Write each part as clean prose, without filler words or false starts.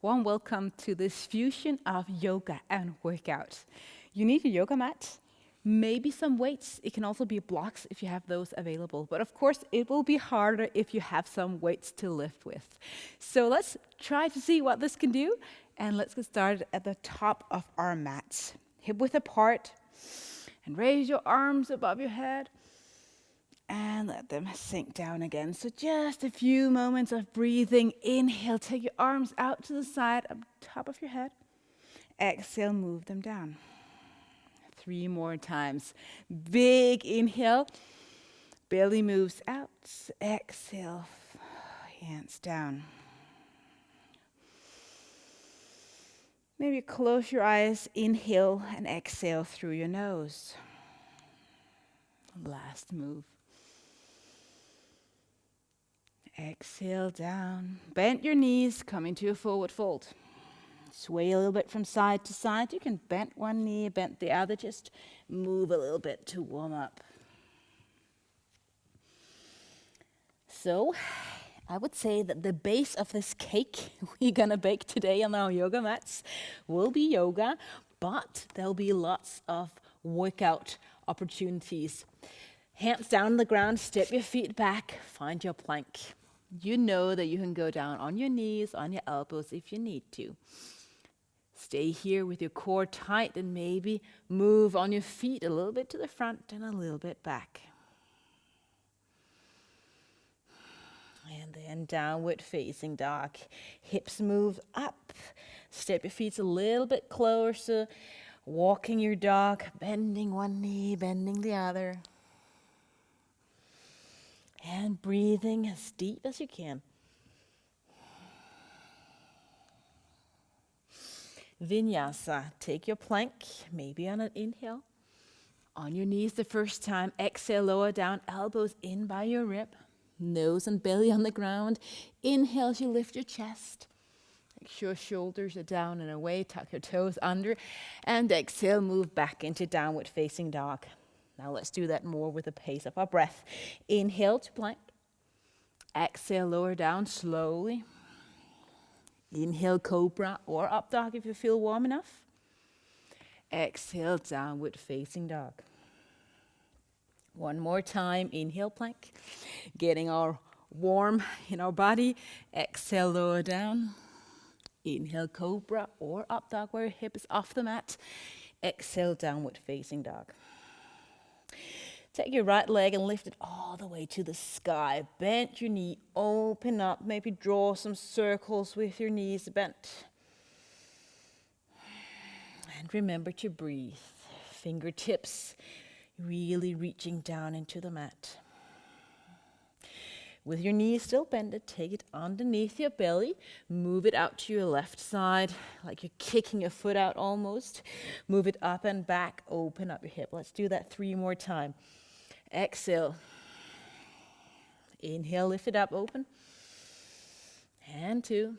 Warm welcome to this fusion of yoga and workout. You need a yoga mat, maybe some weights. It can also be blocks if you have those available. But of course, it will be harder if you have some weights to lift with. So let's try to see what this can do. And let's get started at the top of our mat. Hip width apart. And raise your arms above your head. And let them sink down again. So just a few moments of breathing. Inhale, take your arms out to the side, up top of your head. Exhale, move them down. 3 more times. Big inhale. Belly moves out. Exhale, hands down. Maybe close your eyes. Inhale and exhale through your nose. Last move. Exhale down. Bend your knees, come into a forward fold. Sway a little bit from side to side. You can bend one knee, bend the other. Just move a little bit to warm up. So, I would say that the base of this cake we're gonna bake today on our yoga mats will be yoga, but there'll be lots of workout opportunities. Hands down on the ground, step your feet back, find your plank. You know that you can go down on your knees, on your elbows if you need to. Stay here with your core tight and maybe move on your feet a little bit to the front and a little bit back. And then downward facing dog. Hips move up. Step your feet a little bit closer. Walking your dog, bending one knee, bending the other. And breathing as deep as you can. Vinyasa, take your plank, maybe on an inhale. On your knees the first time, exhale, lower down, elbows in by your rib. Nose and belly on the ground. Inhale as you lift your chest. Make sure shoulders are down and away, tuck your toes under. And exhale, move back into downward facing dog. Now let's do that more with the pace of our breath. Inhale to plank. Exhale, lower down slowly. Inhale, cobra or up dog if you feel warm enough. Exhale, downward facing dog. One more time, inhale, plank. Getting our warm in our body. Exhale, lower down. Inhale, cobra or up dog where your hip is off the mat. Exhale, downward facing dog. Take your right leg and lift it all the way to the sky. Bend your knee, open up, maybe draw some circles with your knees bent. And remember to breathe. Fingertips really reaching down into the mat. With your knees still bended, take it underneath your belly. Move it out to your left side, like you're kicking your foot out almost. Move it up and back, open up your hip. Let's do that 3 more times. Exhale. Inhale, lift it up, open. And 2.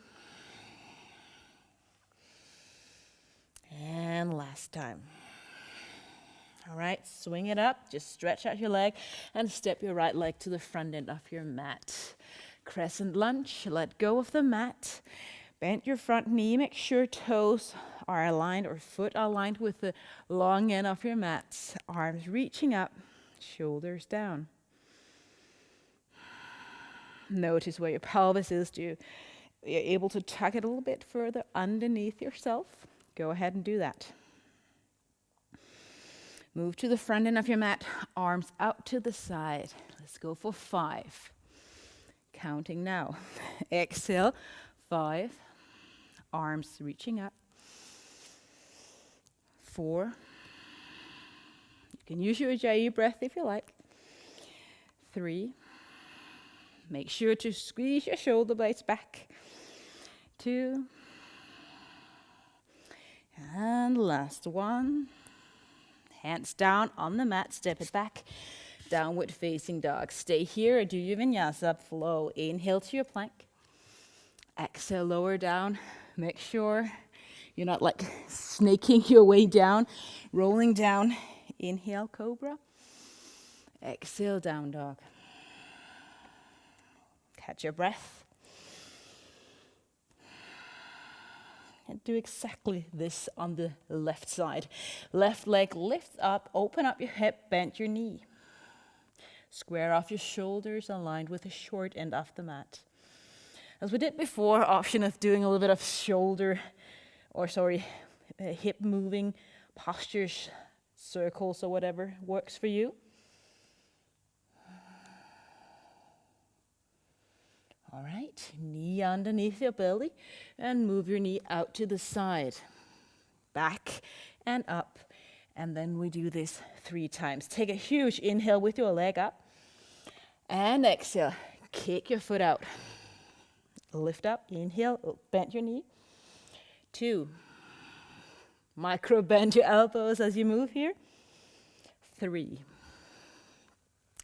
And last time. All right, swing it up. Just stretch out your leg and step your right leg to the front end of your mat. Crescent Lunge, let go of the mat. Bend your front knee, make sure toes are aligned or foot aligned with the long end of your mat. Arms reaching up, shoulders down. Notice where your pelvis is. You're able to tuck it a little bit further underneath yourself. Go ahead and do that. Move to the front end of your mat, arms out to the side. Let's go for 5. Counting now. Exhale, 5. Arms reaching up. 4. You can use your Ujjayi breath if you like. 3. Make sure to squeeze your shoulder blades back. 2. And last one. Hands down on the mat, step it back. Downward facing dog. Stay here or do your vinyasa flow. Inhale to your plank. Exhale, lower down. Make sure you're not like snaking your way down, rolling down. Inhale, cobra. Exhale, down dog. Catch your breath. do exactly this on the left side. Left leg lifts up, open up your hip, bend your knee. Square off your shoulders, aligned with the short end of the mat. As we did before, option of doing a little bit of hip moving postures, circles or whatever works for you. All right, knee underneath your belly and move your knee out to the side. Back and up. And then we do this 3 times. Take a huge inhale with your leg up. And exhale, kick your foot out. Lift up, inhale, bend your knee. 2. Micro bend your elbows as you move here. 3.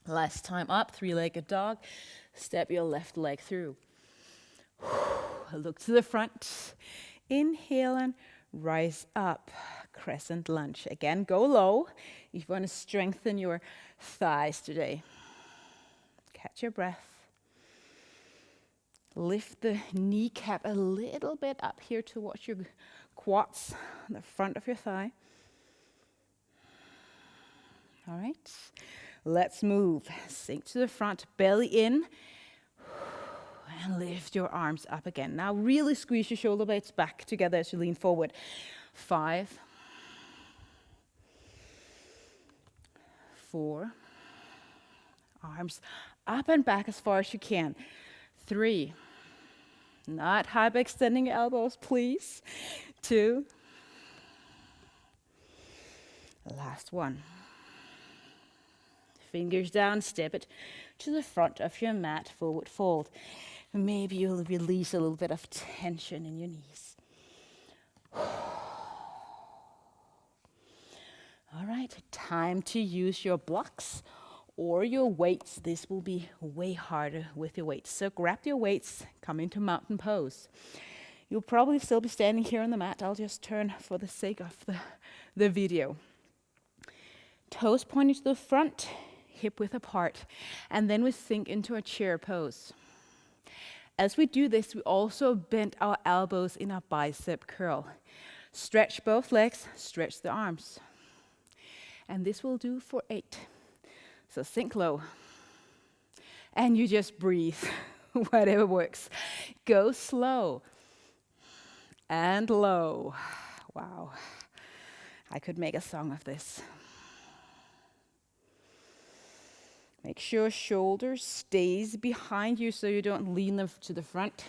Last time up, 3-legged dog. Step your left leg through. Look to the front. Inhale and rise up. Crescent Lunge. Again, go low if you want to strengthen your thighs today. Catch your breath. Lift the kneecap a little bit up here towards your quads, the front of your thigh. All right. Let's move. Sink to the front, belly in. And lift your arms up again. Now really squeeze your shoulder blades back together as you lean forward. 5. 4. Arms up and back as far as you can. 3. Not hyperextending your elbows, please. 2. Last one. Fingers down, step it to the front of your mat, forward fold. Maybe you'll release a little bit of tension in your knees. All right, time to use your blocks or your weights. This will be way harder with your weights. So grab your weights, come into mountain pose. You'll probably still be standing here on the mat. I'll just turn for the sake of the video. Toes pointing to the front, hip width apart, and then we sink into a chair pose. As we do this, we also bend our elbows in a bicep curl. Stretch both legs, stretch the arms. And this will do for 8. So sink low. And you just breathe, whatever works. Go slow and low. Wow. I could make a song of this. Make sure shoulders stays behind you so you don't lean them to the front.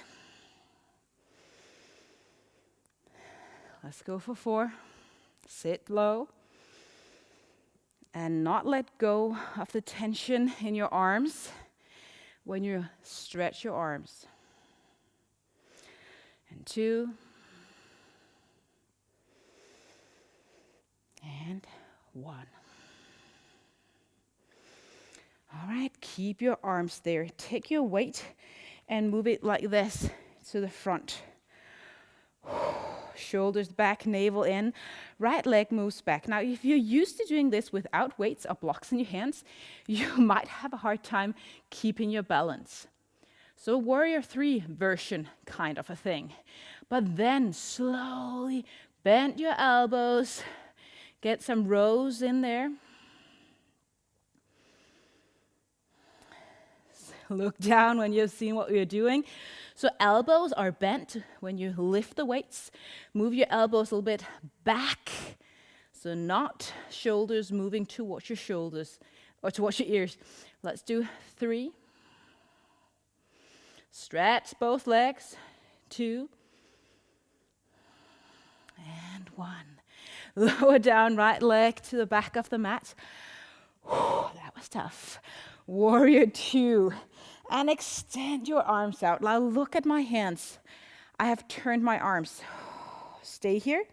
Let's go for 4. Sit low. And not let go of the tension in your arms when you stretch your arms. And 2. And 1. All right, keep your arms there. Take your weight and move it like this to the front. Shoulders back, navel in. Right leg moves back. Now, if you're used to doing this without weights or blocks in your hands, you might have a hard time keeping your balance. So warrior 3 version kind of a thing. But then slowly bend your elbows. Get some rows in there. Look down when you've seen what we're doing. So elbows are bent when you lift the weights. Move your elbows a little bit back. So not shoulders moving towards your shoulders or towards your ears. Let's do 3. Stretch both legs. 2. And 1. Lower down right leg to the back of the mat. That was tough. Warrior 2. And extend your arms out. Now look at my hands. I have turned my arms. Stay here.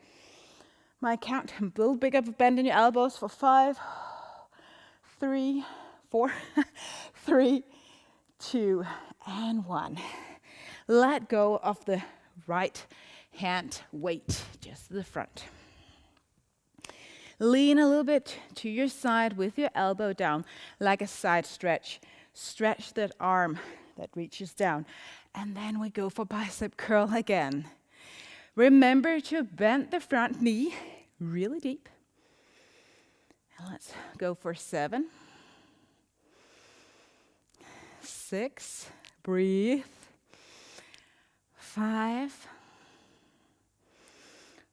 My count, a little bigger bend in your elbows for 5, 3, 4, 3, 2, and 1. Let go of the right hand weight, just to the front. Lean a little bit to your side with your elbow down, like a side stretch. Stretch that arm that reaches down. And then we go for bicep curl again. Remember to bend the front knee really deep. And let's go for 7, 6, breathe, 5,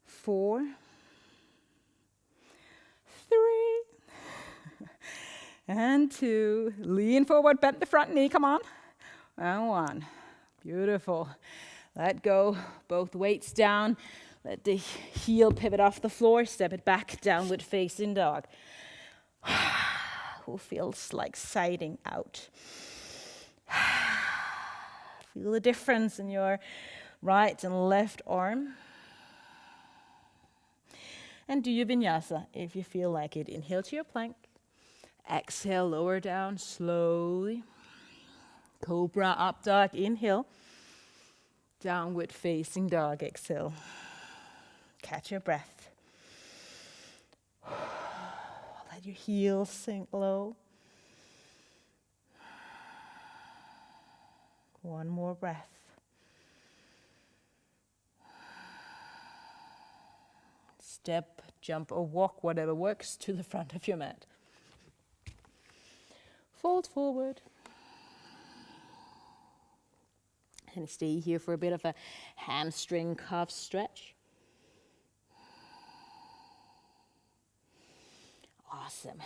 4, 3, and 2. Lean forward, bend the front knee, come on. And 1. Beautiful. Let go, both weights down. Let the heel pivot off the floor, step it back, downward facing dog. Who feels like siding out? Feel the difference in your right and left arm. And do your vinyasa if you feel like it. Inhale to your plank. Exhale, lower down slowly. Cobra, up dog, inhale. Downward facing dog, exhale. Catch your breath. Let your heels sink low. One more breath. Step, jump, or walk, whatever works, to the front of your mat. Fold forward. And stay here for a bit of a hamstring calf stretch. Awesome.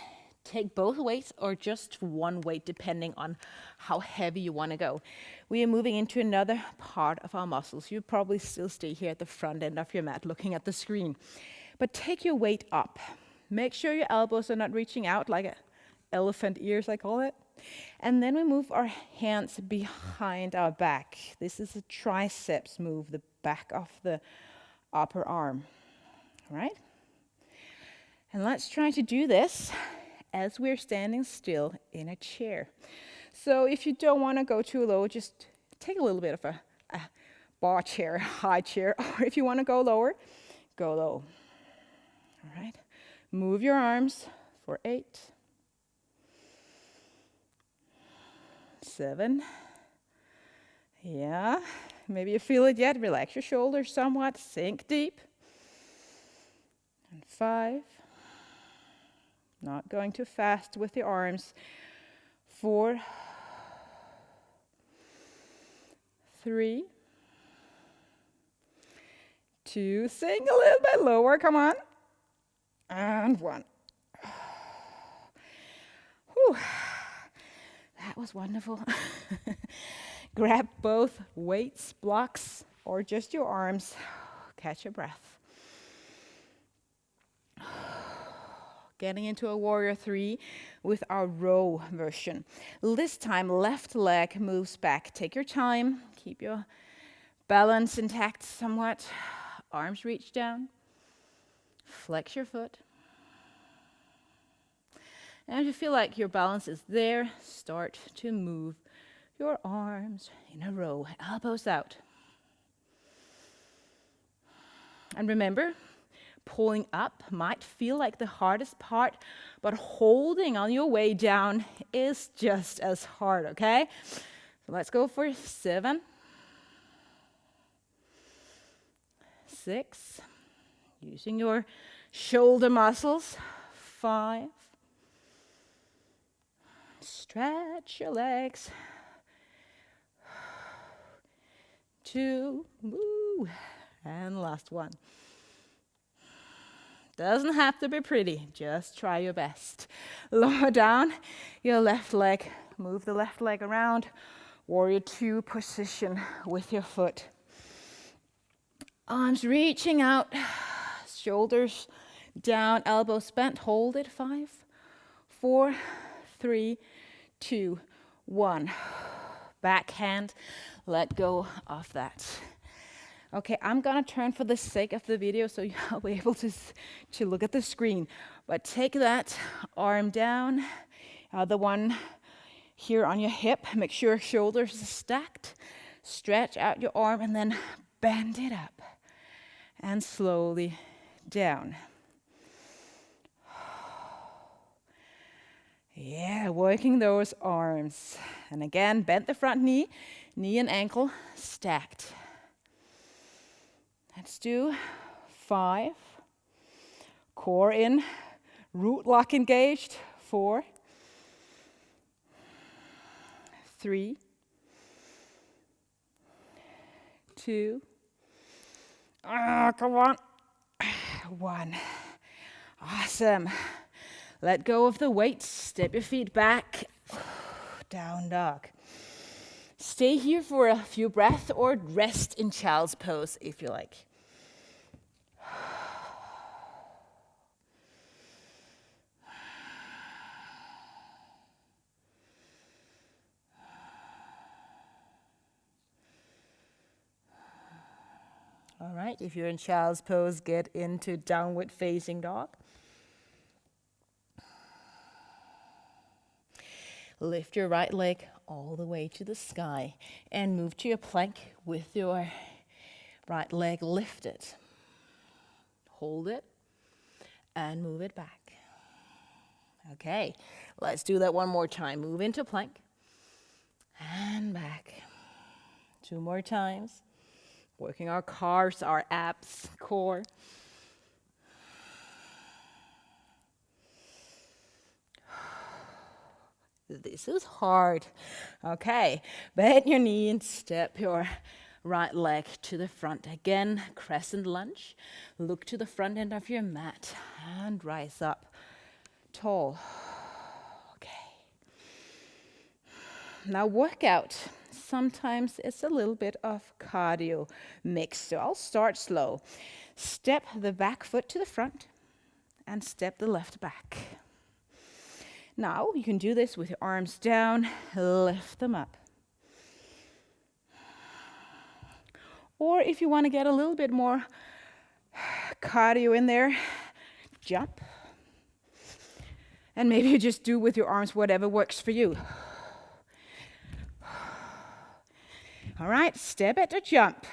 Take both weights or just one weight, depending on how heavy you want to go. We are moving into another part of our muscles. You probably still stay here at the front end of your mat looking at the screen. But take your weight up. Make sure your elbows are not reaching out like elephant ears, I call it. And then we move our hands behind our back. This is a triceps move, the back of the upper arm. All right? And let's try to do this as we're standing still in a chair. So if you don't want to go too low, just take a little bit of a bar chair, high chair. Or if you want to go lower, go low. All right? Move your arms for 8, 7. Yeah, maybe you feel it yet. Relax your shoulders somewhat. Sink deep. And 5. Not going too fast with the arms. 4, 3, 2. Sink a little bit lower. Come on. And 1. Whew. That was wonderful. Grab both weights, blocks, or just your arms. Catch your breath. Getting into a warrior 3 with our row version. This time, left leg moves back. Take your time. Keep your balance intact somewhat. Arms reach down. Flex your foot. And if you feel like your balance is there, start to move your arms in a row, elbows out. And remember, pulling up might feel like the hardest part, but holding on your way down is just as hard, okay? So let's go for 7, 6, using your shoulder muscles, 5, stretch your legs, 2, woo, and last one. Doesn't have to be pretty, just try your best. Lower down your left leg, move the left leg around, warrior 2 position with your foot. Arms reaching out, shoulders down, elbows bent, hold it, 5, 4, 3, 2, 1. Backhand, let go of that. Okay, I'm gonna turn for the sake of the video so you'll be able to look at the screen. But take that arm down, the one here on your hip. Make sure your shoulders are stacked. Stretch out your arm and then bend it up. And slowly down. Yeah, working those arms. And again, bend the front knee, knee and ankle stacked. Let's do 5. Core in, root lock engaged. 4, 3, 2, come on, 1. Awesome. Let go of the weight. Step your feet back. Down dog. Stay here for a few breaths or rest in child's pose if you like. All right, if you're in child's pose, get into downward facing dog. Lift your right leg all the way to the sky and move to your plank with your right leg lifted. Hold it and move it back. Okay, let's do that one more time. Move into plank and back. 2 more times. Working our cars, our abs, core. This is hard. Okay, bend your knee and step your right leg to the front. Again, crescent lunge. Look to the front end of your mat and rise up tall. Okay. Now work out. Sometimes it's a little bit of cardio mix. So I'll start slow. Step the back foot to the front and step the left back. Now you can do this with your arms down, lift them up. Or if you want to get a little bit more cardio in there, jump. And maybe you just do with your arms whatever works for you. All right, step it to jump.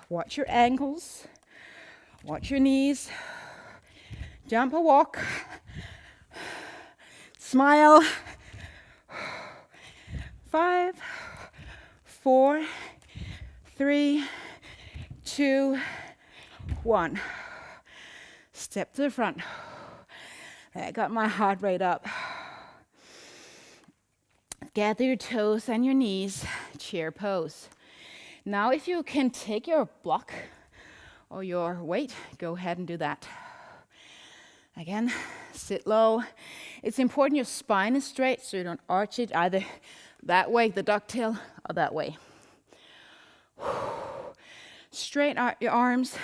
Watch your ankles. Watch your knees. Jump or walk. Smile. 5, 4, 3, 2, 1. Step to the front. I got my heart rate up. Gather your toes and your knees, chair pose. Now if you can take your block or your weight, go ahead and do that. Again, sit low. It's important your spine is straight so you don't arch it either that way, the ducktail, or that way. Straighten out your arms,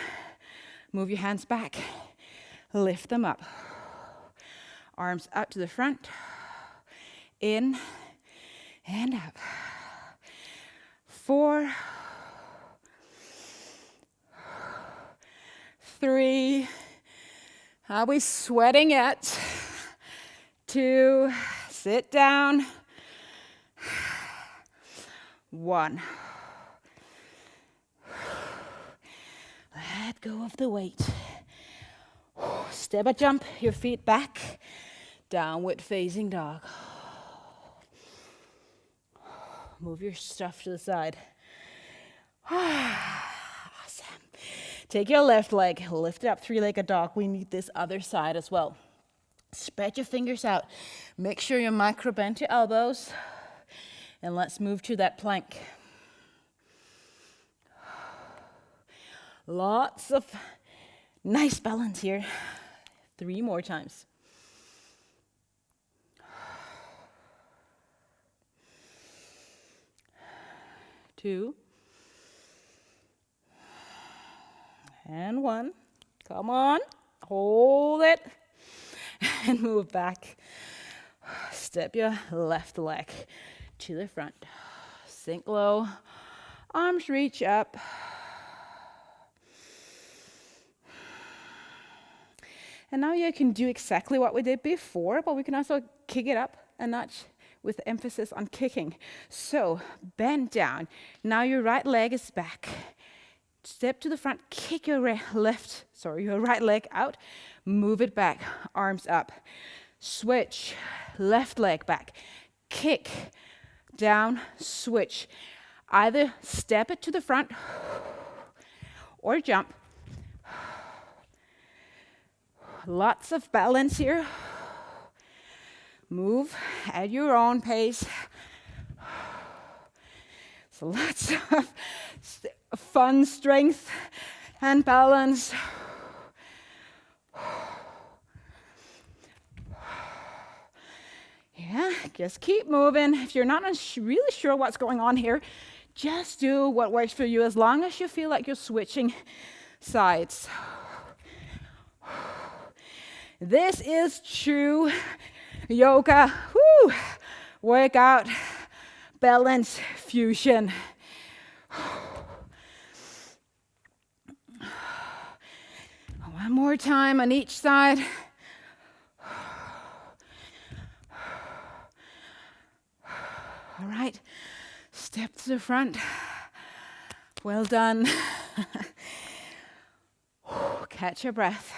move your hands back, lift them up. Arms out to the front, in, and up. 4, 3, are we sweating yet? 2, sit down. 1. Let go of the weight. Step or jump your feet back. Downward facing dog. Move your stuff to the side. Awesome. Take your left leg, lift it up, 3-legged dog. We need this other side as well. Spread your fingers out. Make sure you micro bend your elbows. And let's move to that plank. Lots of nice balance here. 3 more times. Two. And 1. Come on. Hold it. And move back. Step your left leg to the front. Sink low. Arms reach up. And now you can do exactly what we did before, but we can also kick it up a notch with emphasis on kicking. So bend down. Now your right leg is back. Step to the front, kick your your right leg out. Move it back, arms up. Switch, left leg back. Kick, down, switch. Either step it to the front or jump. Lots of balance here. Move at your own pace. So lots of fun strength and balance. Yeah, just keep moving. If you're not really sure what's going on here, just do what works for you as long as you feel like you're switching sides. This is true yoga workout balance fusion. One more time on each side. All right, step to the front. Well done. Catch your breath.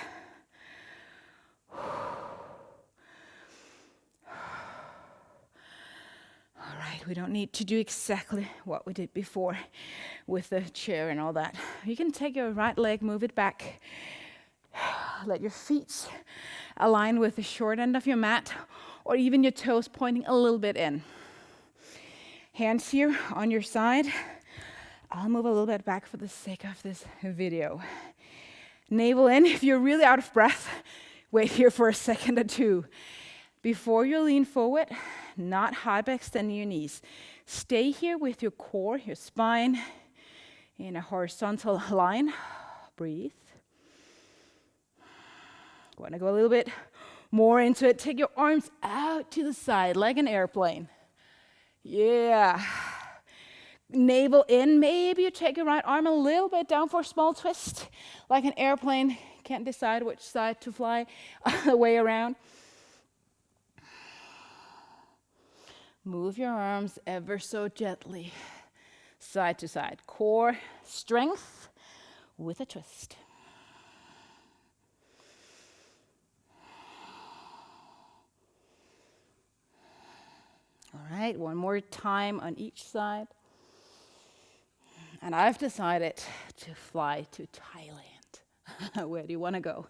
All right, we don't need to do exactly what we did before with the chair and all that. You can take your right leg, move it back. Let your feet align with the short end of your mat, or even your toes pointing a little bit in. Hands here on your side. I'll move a little bit back for the sake of this video. Navel in. If you're really out of breath, wait here for a second or two. Before you lean forward, not hyperextending your knees. Stay here with your core, your spine, in a horizontal line. Breathe. Want to go a little bit more into it. Take your arms out to the side like an airplane. Yeah. Navel in. Maybe you take your right arm a little bit down for a small twist, like an airplane. Can't decide which side to fly the way around. Move your arms ever so gently, side to side. Core strength with a twist. All right, one more time on each side. And I've decided to fly to Thailand. Where do you want to go?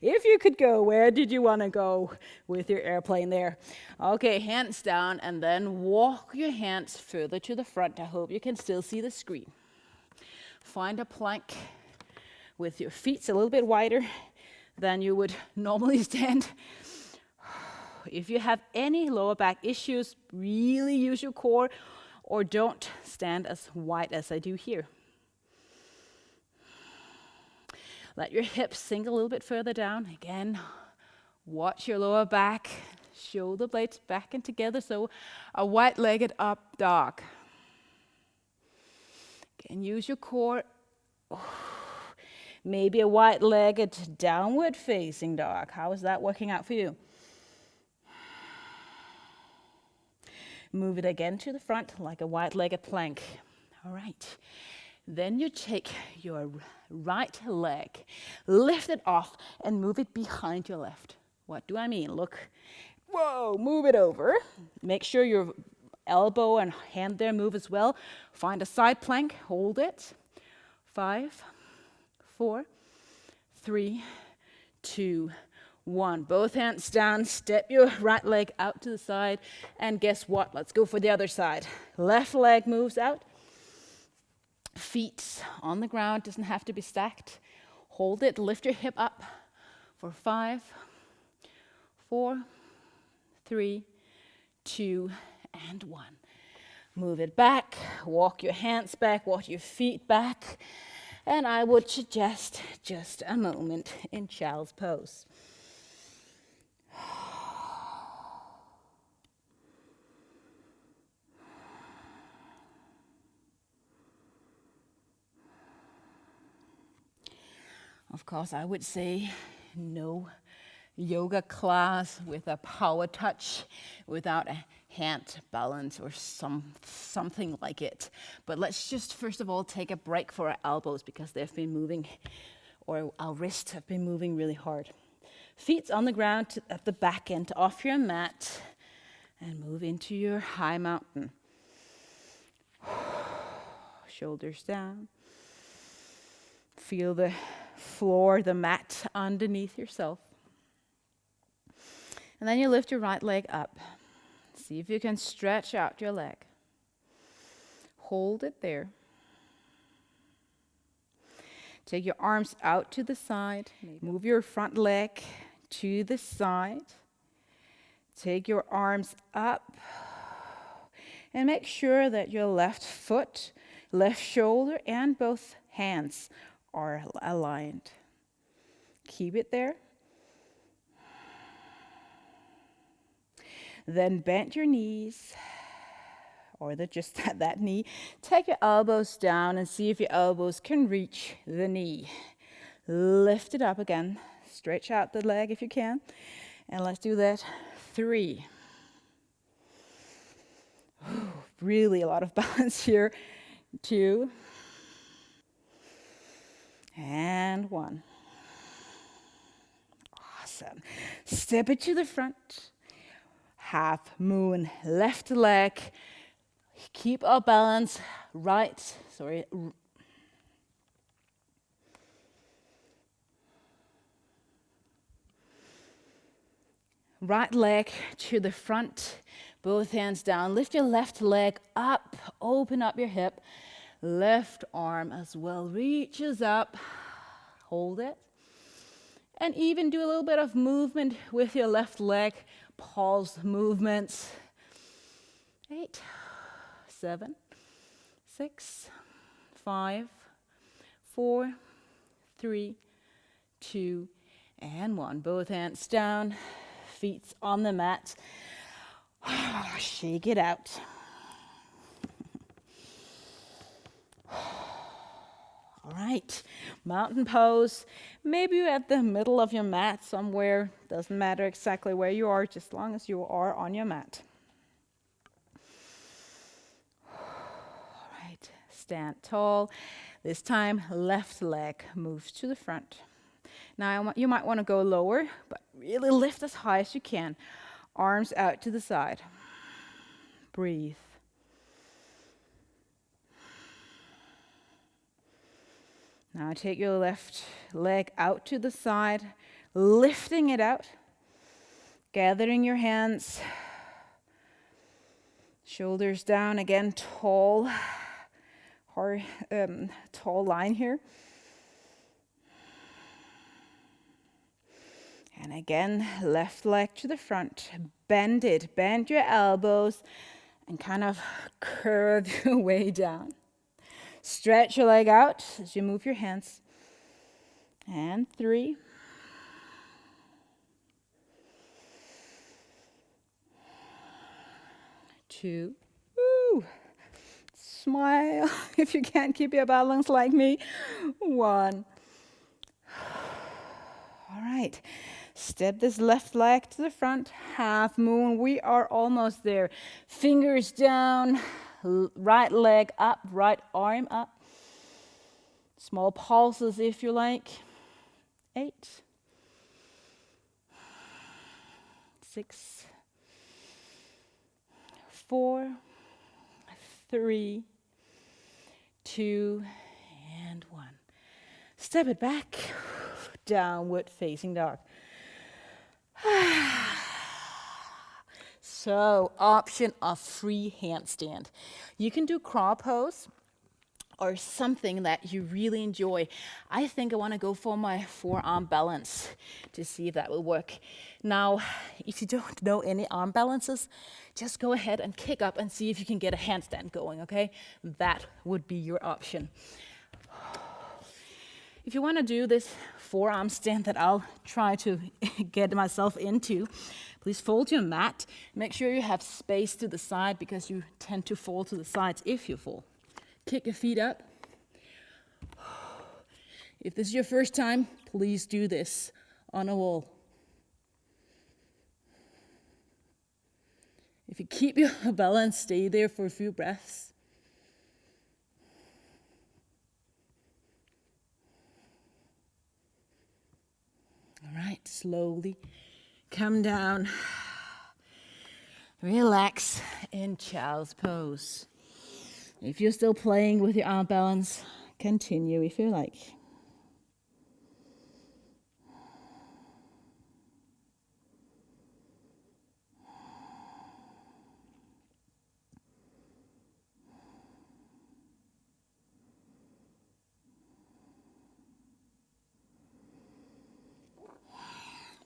If you could go, where did you want to go with your airplane there? Okay, hands down, and then walk your hands further to the front. I hope you can still see the screen. Find a plank with your feet a little bit wider than you would normally stand. If you have any lower back issues, really use your core, or don't stand as wide as I do here. Let your hips sink a little bit further down. Again, watch your lower back, shoulder blades back and together, so a wide-legged up dog. Again, use your core. Maybe a wide-legged downward facing dog. How is that working out for you? Move it again to the front like a wide-legged plank. All right. Then you take your right leg, lift it off, and move it behind your left. What do I mean? Look. Whoa, move it over. Make sure your elbow and hand there move as well. Find a side plank, hold it. 5, 4, 3, 2, 1. Both hands down, step your right leg out to the side, and guess what? Let's go for the other side. Left leg moves out. Feet on the ground, doesn't have to be stacked. Hold it, lift your hip up for 5, 4, 3, 2, and 1. Move it back, walk your hands back, walk your feet back, and I would suggest just a moment in child's pose. Of course, I would say no yoga class with a power touch without a hand balance or something like it. But let's just first of all take a break for our elbows because they've been moving, or our wrists have been moving really hard. Feet on the ground at the back end off your mat, and move into your high mountain. shoulders down. Feel the floor, the mat underneath yourself. And then you lift your right leg up. See if you can stretch out your leg. Hold it there. Take your arms out to the side. Move your front leg to the side. Take your arms up. And make sure that your left foot, left shoulder, and both hands are aligned. Keep it there. Then bend your knees, or just that knee. Take your elbows down and see if your elbows can reach the knee. Lift it up again. Stretch out the leg if you can. And let's do that 3. Really a lot of balance here. 2. And 1. Awesome. Step it to the front. Half moon, left leg. Keep our balance. Right leg to the front. Both hands down. Lift your left leg up. Open up your hip. Left arm as well reaches up. Hold it. And even do a little bit of movement with your left leg. Pulse movements. 8, 7, 6, 5, 4, 3, 2, and 1. Both hands down. Feet on the mat. Shake it out. All right, mountain pose. Maybe you're at the middle of your mat somewhere. Doesn't matter exactly where you are, just as long as you are on your mat. All right, stand tall. This time, left leg moves to the front. Now, you might want to go lower, but really lift as high as you can. Arms out to the side. Breathe. Now take your left leg out to the side, lifting it out, gathering your hands, shoulders down again, tall line here. And again, left leg to the front, bend it, bend your elbows, and kind of curve your way down. Stretch your leg out as you move your hands. And 3. 2. Woo. Smile if you can't keep your balance like me. 1. All right. Step this left leg to the front. Half moon. We are almost there. Fingers down. Right leg up, right arm up. Small pulses if you like. 8, 6, 4, 3, 2, and 1. Step it back. Downward facing dog. So, option of free handstand. You can do crawl pose or something that you really enjoy. I think I want to go for my forearm balance to see if that will work. Now, if you don't know any arm balances, just go ahead and kick up and see if you can get a handstand going, okay? That would be your option. If you want to do this forearm stand that I'll try to get myself into, please fold your mat. Make sure you have space to the side because you tend to fall to the sides if you fall. Kick your feet up. If this is your first time, please do this on a wall. If you keep your balance, stay there for a few breaths. All right, slowly come down. Relax in child's pose. If you're still playing with your arm balance, continue if you like.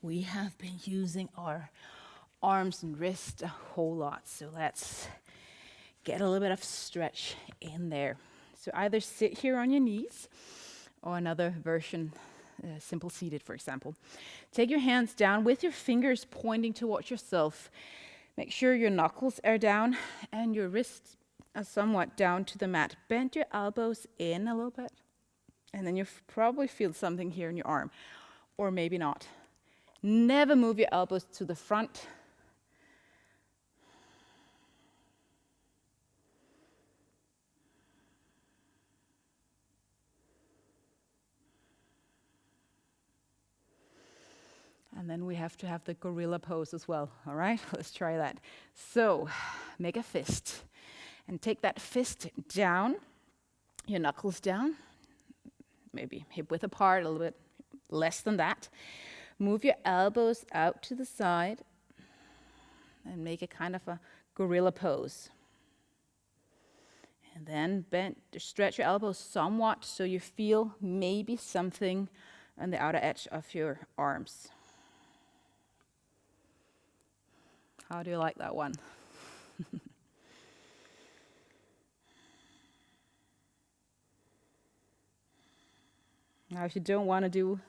We have been using our arms and wrists a whole lot, so let's get a little bit of stretch in there. So either sit here on your knees, or another version, simple seated, for example. Take your hands down with your fingers pointing towards yourself. Make sure your knuckles are down and your wrists are somewhat down to the mat. Bend your elbows in a little bit, and then you probably feel something here in your arm, or maybe not. Never move your elbows to the front. And then we have to have the gorilla pose as well, all right? Let's try that. So, make a fist. And take that fist down, your knuckles down, maybe hip width apart, a little bit less than that. Move your elbows out to the side and make a kind of a gorilla pose. And then stretch your elbows somewhat so you feel maybe something on the outer edge of your arms. How do you like that one? Now, if you don't want to do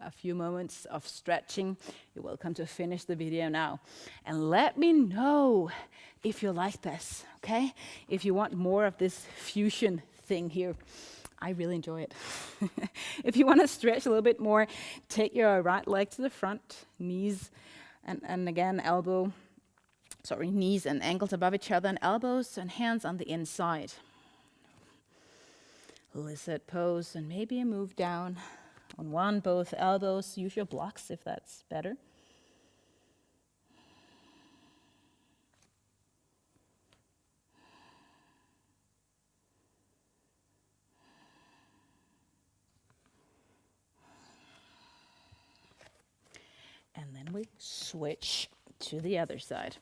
a few moments of stretching, you're welcome to finish the video now. And let me know if you like this, okay? If you want more of this fusion thing here. I really enjoy it. If you want to stretch a little bit more, take your right leg to the front, knees, and again, knees and ankles above each other, and elbows and hands on the inside. Lizard pose, and maybe a move down on both elbows. Use your blocks if that's better. And then we switch to the other side.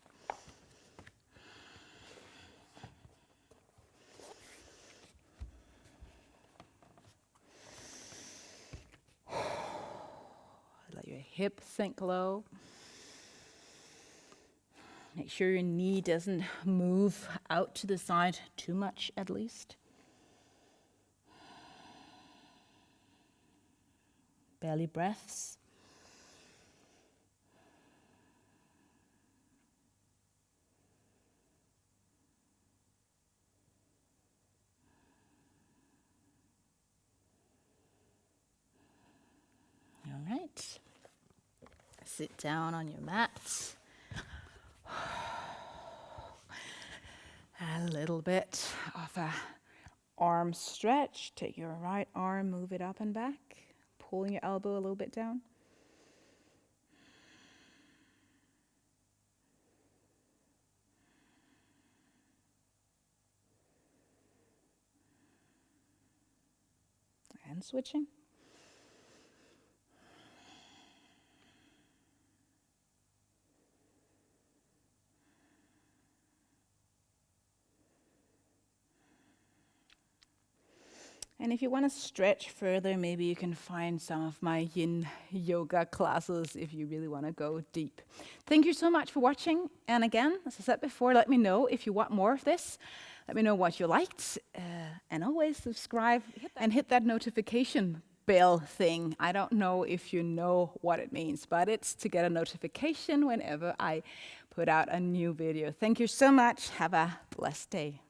Let your hip sink low. Make sure your knee doesn't move out to the side too much, at least. Belly breaths. All right. Sit down on your mat. A little bit of a arm stretch. Take your right arm, move it up and back, pulling your elbow a little bit down. And switching. And if you want to stretch further, maybe you can find some of my yin yoga classes if you really want to go deep. Thank you so much for watching. And again, as I said before, let me know if you want more of this. Let me know what you liked. And always subscribe and hit that notification bell thing. I don't know if you know what it means, but it's to get a notification whenever I put out a new video. Thank you so much. Have a blessed day.